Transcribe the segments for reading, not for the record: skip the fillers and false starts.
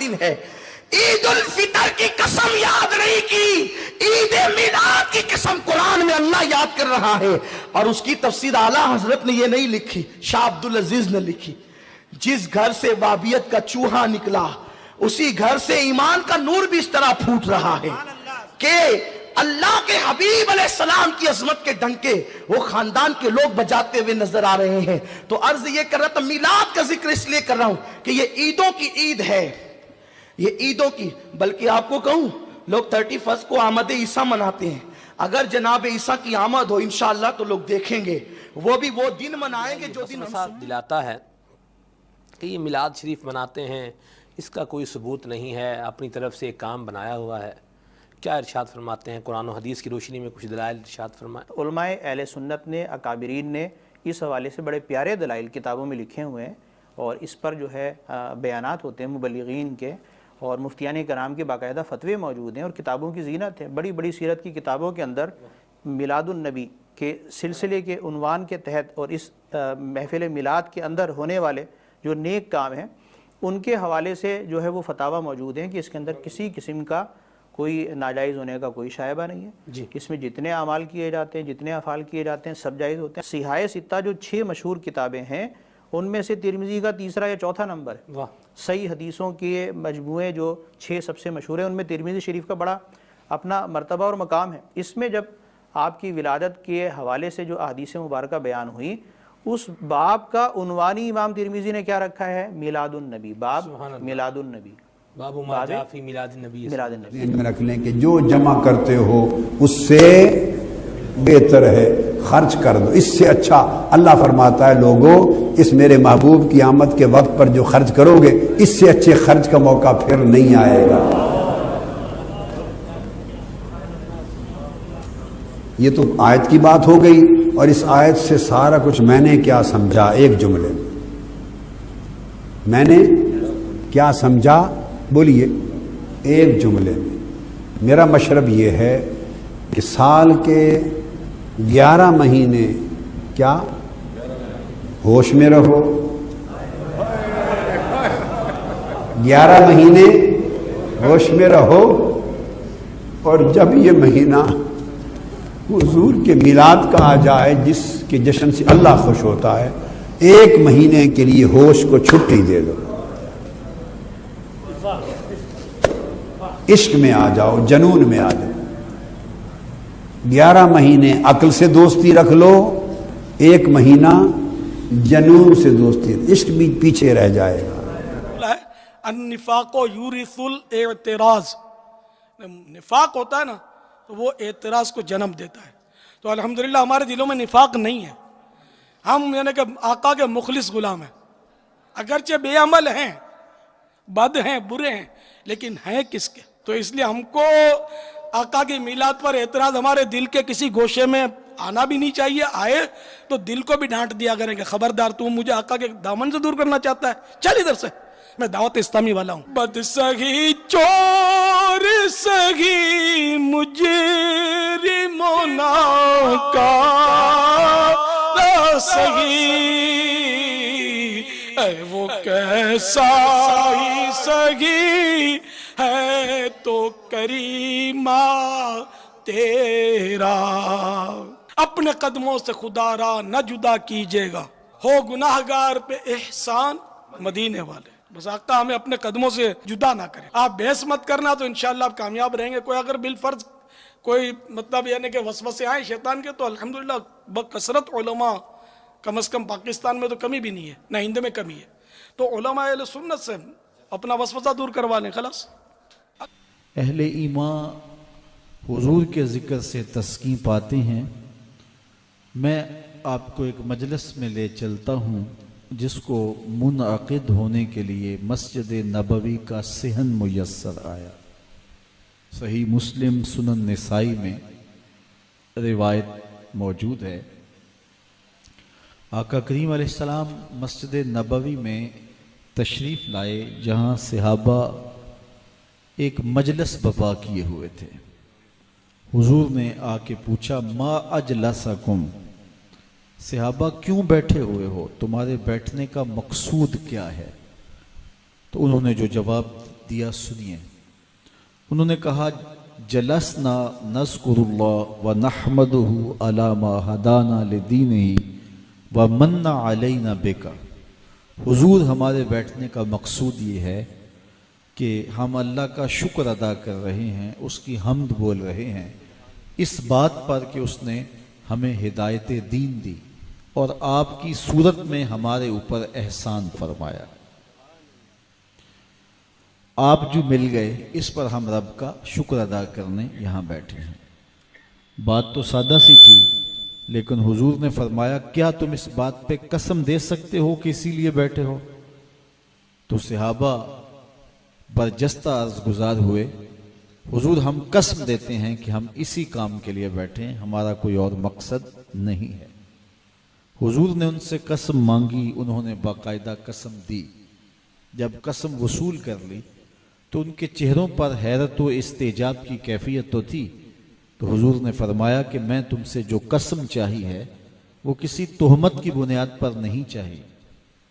دن ہے. عید الفطر کی قسم یاد نہیں کی, عید میلاد کی قسم قرآن میں اللہ یاد کر رہا ہے. اور اس کی تفسیر اعلیٰ حضرت نے یہ نہیں لکھی, شاہ عبدالعزیز نے لکھی. جس گھر سے وابیت کا چوہا نکلا اسی گھر سے ایمان کا نور بھی اس طرح پھوٹ رہا ہے کہ اللہ کے حبیب علیہ السلام کی عظمت کے ڈنکے وہ خاندان کے لوگ بجاتے ہوئے نظر آ رہے ہیں. تو عرض یہ کر رہا تھا, میلاد کا ذکر اس لیے کر رہا ہوں کہ یہ عیدوں کی عید ہے, یہ عیدوں کی. بلکہ آپ کو کہوں, لوگ 31 کو آمد عیسیٰ مناتے ہیں. اگر جناب عیسیٰ کی آمد ہو انشاءاللہ تو لوگ دیکھیں گے وہ بھی وہ دن منائیں گے جو دن ہم دلاتا ہے کہ یہ میلاد شریف مناتے ہیں, اس کا کوئی ثبوت نہیں ہے, اپنی طرف سے ایک کام بنایا ہوا ہے. کیا ارشاد فرماتے ہیں؟ قرآن و حدیث کی روشنی میں کچھ دلائل ارشاد فرمائیں. علماء اہل سنت نے, اکابرین نے اس حوالے سے بڑے پیارے دلائل کتابوں میں لکھے ہوئے ہیں, اور اس پر جو ہے بیانات ہوتے ہیں مبلغین کے, اور مفتیان کرام کے باقاعدہ فتوے موجود ہیں, اور کتابوں کی زینت ہے. بڑی بڑی سیرت کی کتابوں کے اندر میلاد النبی کے سلسلے کے عنوان کے تحت اور اس محفل میلاد کے اندر ہونے والے جو نیک کام ہیں ان کے حوالے سے جو ہے وہ فتاویٰ موجود ہیں کہ اس کے اندر کسی قسم کا کوئی ناجائز ہونے کا کوئی شائبہ نہیں ہے. اس میں جتنے اعمال کیے جاتے ہیں, جتنے افعال کیے جاتے ہیں, سب جائز ہوتے ہیں. صحاح ستہ جو 6 مشہور کتابیں ہیں ان میں سے ترمذی کا تیسرا یا چوتھا نمبر ہے. صحیح حدیثوں کے مجموعے جو 6 سب سے مشہور ہیں ان میں ترمذی شریف کا بڑا اپنا مرتبہ اور مقام ہے. اس میں جب آپ کی ولادت کے حوالے سے جو احادیث مبارکہ بیان ہوئی, اس باب کا عنوانی امام ترمذی نے کیا رکھا ہے؟ میلاد النبی. باب میلاد النبی, باب ما جاء فی میلاد النبی. ان میں رکھ لیں کہ جو جمع کرتے ہو اس سے بہتر ہے خرچ کر دو, اس سے اچھا. اللہ فرماتا ہے لوگوں اس میرے محبوب کی آمد کے وقت پر جو خرچ کرو گے اس سے اچھے خرچ کا موقع پھر نہیں آئے گا. یہ تو آیت کی بات ہو گئی, اور اس آیت سے سارا کچھ میں نے کیا سمجھا ایک جملے میں نے کیا سمجھا بولیے ایک جملے میں. میرا مشرب یہ ہے کہ سال کے 11 مہینے کیا ہوش میں رہو, 11 مہینے ہوش میں رہو, اور جب یہ مہینہ حضور کے میلاد کا آ جائے جس کے جشن سے اللہ خوش ہوتا ہے, 1 مہینے کے لیے ہوش کو چھٹی دے دو, عشق میں آ جاؤ, جنون میں آ جاؤ. 11 مہینے عقل سے دوستی رکھ لو, 1 مہینہ جنون سے دوستی, عشق بھی پیچھے رہ جائے گا. النفاق یورث الاعتراض, نفاق ہوتا ہے نا تو وہ اعتراض کو جنم دیتا ہے. تو الحمدللہ ہمارے دلوں میں نفاق نہیں ہے. ہم یعنی کہ آقا کے مخلص غلام ہیں, اگرچہ بے عمل ہیں, بد ہیں, برے ہیں, لیکن ہیں کس کے. تو اس لیے ہم کو آقا کی میلاد پر اعتراض ہمارے دل کے کسی گوشے میں آنا بھی نہیں چاہیے. آئے تو دل کو بھی ڈانٹ دیا کریں کہ خبردار تو مجھے آقا کے دامن سے دور کرنا چاہتا ہے, چل ادھر سے, میں دعوت اسلامی والا ہوں. بد سگی چور سگی مجرم ناکار سگی, اے وہ کیسا ہی سگی ہے تو کریمہ تیرا, اپنے قدموں سے خدا را نہ جدا کیجیے گا, ہو گناہگار پہ احسان مدینے والے. بس آقا ہمیں اپنے قدموں سے جدا نہ کریں. آپ بحث مت کرنا تو انشاءاللہ آپ کامیاب رہیں گے. کوئی اگر بالفرض کوئی مطلب یعنی کہ وسوسے آئیں شیطان کے, تو الحمدللہ بکثرت علماء, کم از کم پاکستان میں تو کمی بھی نہیں ہے, نہ ہند میں کمی ہے, تو علماء اہل سنت سے اپنا وسوسہ دور کروا لیں خلاص. اہل ایمان حضور کے ذکر سے تسکین پاتے ہیں. میں آپ کو ایک مجلس میں لے چلتا ہوں جس کو منعقد ہونے کے لیے مسجد نبوی کا صحن میسر آیا. صحیح مسلم, سنن نسائی میں روایت موجود ہے. آقا کریم علیہ السلام مسجد نبوی میں تشریف لائے جہاں صحابہ ایک مجلس برپا کیے ہوئے تھے. حضور نے آ کے پوچھا ما اجلسکم, صحابہ کیوں بیٹھے ہوئے ہو, تمہارے بیٹھنے کا مقصود کیا ہے؟ تو انہوں نے جو جواب دیا، سنیے۔ انہوں نے کہا جلسنا نذکر اللہ ونحمدہ علی ما ہدانا لدینہ ومن علینا بک۔ حضور ہمارے بیٹھنے کا مقصود یہ ہے کہ ہم اللہ کا شکر ادا کر رہے ہیں، اس کی حمد بول رہے ہیں اس بات پر کہ اس نے ہمیں ہدایت دین دی اور آپ کی صورت میں ہمارے اوپر احسان فرمایا۔ آپ جو مل گئے اس پر ہم رب کا شکر ادا کرنے یہاں بیٹھے ہیں۔ بات تو سادہ سی تھی، لیکن حضور نے فرمایا کیا تم اس بات پہ قسم دے سکتے ہو کہ اسی لیے بیٹھے ہو؟ تو صحابہ برجستہ عرض گزار ہوئے، حضور ہم قسم دیتے ہیں کہ ہم اسی کام کے لیے بیٹھے ہیں، ہمارا کوئی اور مقصد نہیں ہے۔ حضور نے ان سے قسم مانگی، انہوں نے باقاعدہ قسم دی۔ جب قسم وصول کر لی تو ان کے چہروں پر حیرت و استعجاب کی کیفیت تو تھی، تو حضور نے فرمایا کہ میں تم سے جو قسم چاہی ہے وہ کسی تہمت کی بنیاد پر نہیں چاہی۔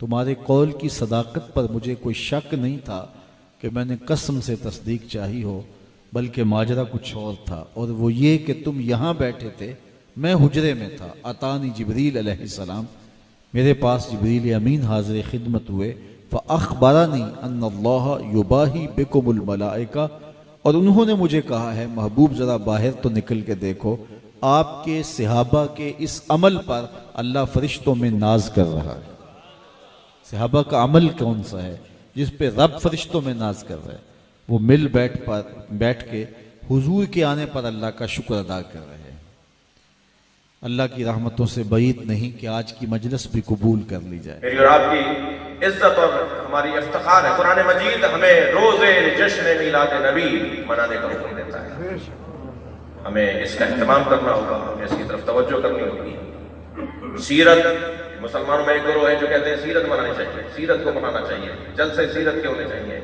تمہارے قول کی صداقت پر مجھے کوئی شک نہیں تھا کہ میں نے قسم سے تصدیق چاہی ہو، بلکہ ماجرا کچھ اور تھا، اور وہ یہ کہ تم یہاں بیٹھے تھے، میں حجرے میں تھا۔ اتانی جبریل علیہ السلام، میرے پاس جبریل امین حاضر خدمت ہوئے، فاخبرنی ان اللہ یباہی بکم الملائکہ، اور انہوں نے مجھے کہا ہے محبوب ذرا باہر تو نکل کے دیکھو، آپ کے صحابہ کے اس عمل پر اللہ فرشتوں میں ناز کر رہا ہے۔ صحابہ کا عمل کون سا ہے جس پہ رب فرشتوں میں ناز کر رہا ہے؟ وہ مل بیٹھ کے حضور کے آنے پر اللہ کا شکر ادا کر رہے ہیں۔ اللہ کی رحمتوں سے بعید نہیں کہ آج کی مجلس بھی قبول کر لی جائے۔ میری اور آپ کی عزت اور ہماری افتخار ہے، قرآن مجید ہمیں روز جشن میلاد نبی منانے کا حکم دیتا ہے۔ ہمیں اس کا اہتمام کرنا ہوگا، ہمیں اس کی طرف توجہ کرنی ہوگی۔ سیرت، مسلمانوں میں ایک گروہ ہے جو کہتے ہیں سیرت منانی چاہیے، سیرت کو منانا چاہیے، جلسے سیرت کے ہونے چاہیے،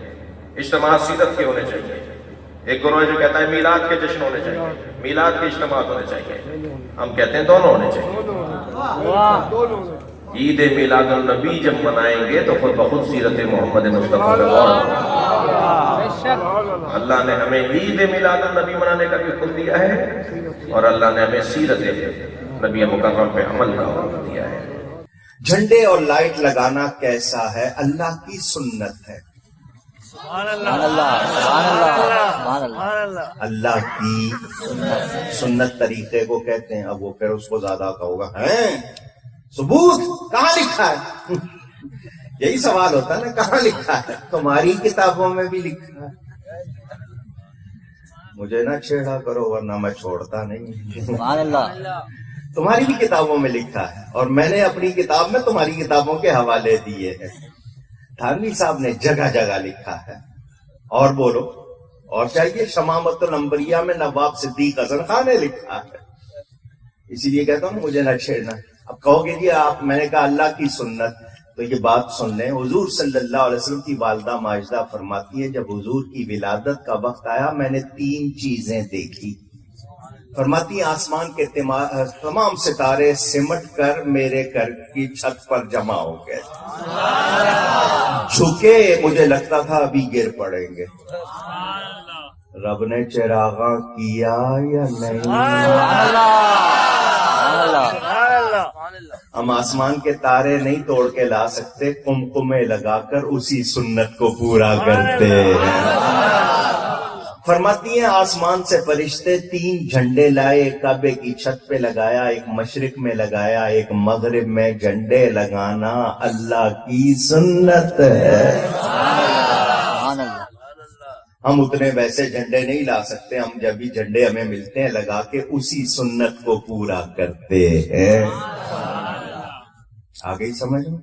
اجتماعات سیرت کے ہونے چاہیے۔ ایک گروہ جو کہتا ہے میلاد کے جشن ہونے چاہیے، میلاد کے اجتماعات ہونے چاہیے۔ ہم کہتے ہیں دونوں ہونے چاہیے۔ عید میلاد النبی جب منائیں گے تو خود بخود سیرت محمد مصطفیٰ پہ غور ہوگا۔ اللہ نے ہمیں عید میلاد النبی منانے کا بھی حکم دیا ہے، اور اللہ نے ہمیں سیرت نبی مکرم پہ عمل کا حکم دیا ہے۔ جھنڈے اور لائٹ لگانا کیسا ہے؟ اللہ کی سنت ہے۔ اللہ کی سنت طریقے کو کہتے ہیں۔ اب وہ پھر اس کو زیادہ کہوگا ثبوت کہاں لکھا ہے؟ یہی سوال ہوتا ہے نا، کہاں لکھا ہے؟ تمہاری کتابوں میں بھی لکھا ہے۔ مجھے نہ چھیڑا کرو ورنہ میں چھوڑتا نہیں۔ تمہاری بھی کتابوں میں لکھا ہے، اور میں نے اپنی کتاب میں تمہاری کتابوں کے حوالے دیے ہیں۔ تھانوی صاحب نے جگہ جگہ لکھا ہے۔ اور بولو اور چاہیے؟ شمامت الانبریاء میں نواب صدیق حسن خان نے لکھا ہے۔ اسی لیے کہتا ہوں مجھے نہ چھیڑنا۔ اب کہو گے جی آپ، میں نے کہا اللہ کی سنت، تو یہ بات سن لیں۔ حضور صلی اللہ علیہ وسلم کی والدہ ماجدہ فرماتی ہے جب حضور کی ولادت کا وقت آیا میں نے 3 چیزیں دیکھی۔ فرماتی آسمان کے تمام ستارے سمٹ کر میرے گھر کی چھت پر جمع ہو گئے، جھکے، مجھے لگتا تھا ابھی گر پڑیں گے۔ رب نے چراغاں کیا یا نہیں؟ ہم آسمان کے تارے نہیں توڑ کے لا سکتے، قمقمے لگا کر اسی سنت کو پورا کرتے ہیں۔ فرماتی ہیں آسمان سے فرشتے 3 جھنڈے لائے، ایک کعبے کی چھت پہ لگایا، ایک مشرق میں لگایا، ایک مغرب میں۔ جھنڈے لگانا اللہ کی سنت ہے۔ ہم اتنے ویسے جھنڈے نہیں لا سکتے، ہم جب بھی جھنڈے ہمیں ملتے ہیں لگا کے اسی سنت کو پورا کرتے ہیں۔ آگے سمجھ میں؟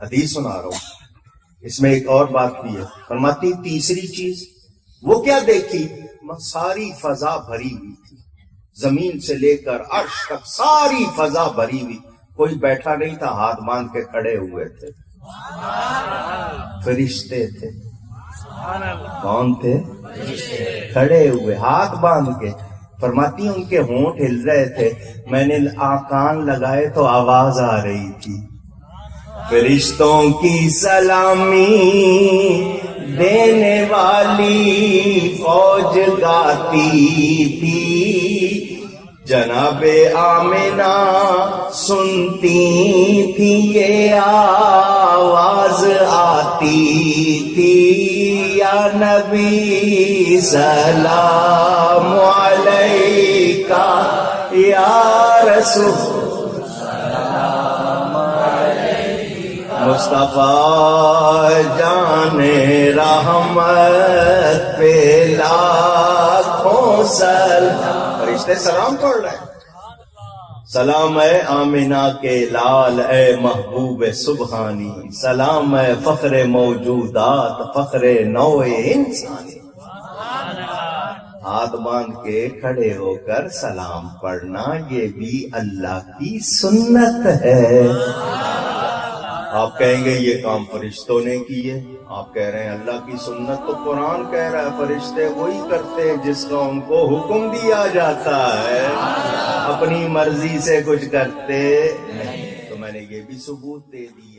حدیث سنا رہا ہوں، اس میں ایک اور بات بھی ہے۔ فرماتی تیسری چیز وہ کیا دیکھی؟ ساری فضا بھری ہوئی تھی، زمین سے لے کر عرش تک ساری فضا بھری ہوئی، کوئی بیٹھا نہیں تھا، ہاتھ باندھ کے کھڑے ہوئے تھے، فرشتے تھے۔ کون تھے؟ کھڑے ہوئے ہاتھ باندھ کے۔ فرماتی ان کے ہونٹ ہل رہے تھے، میں نے کان لگائے تو آواز آ رہی تھی۔ فرشتوں کی سلامی دینے والی فوج گاتی تھی، جناب آمنہ سنتی تھی یہ آواز آتی تھی، یا نبی سلام علیکہ یا رسول مصطفیٰ جان رحمت پہ لاکھوں سلام۔ فرشتے سلام پڑھ رہے ہیں، سلام اے آمنہ کے لال اے محبوب سبحانی، سلام اے فخر موجودات فخر نوع انسانی۔ ہاتھ باندھ کے کھڑے ہو کر سلام پڑھنا یہ بھی اللہ کی سنت ہے۔ آپ کہیں گے یہ کام فرشتوں نے کیے، آپ کہہ رہے ہیں اللہ کی سنت تو قرآن کہہ رہا ہے، فرشتے وہی کرتے ہیں جس کا ان کو حکم دیا جاتا ہے، اپنی مرضی سے کچھ کرتے نہیں۔ تو میں نے یہ بھی ثبوت دے دی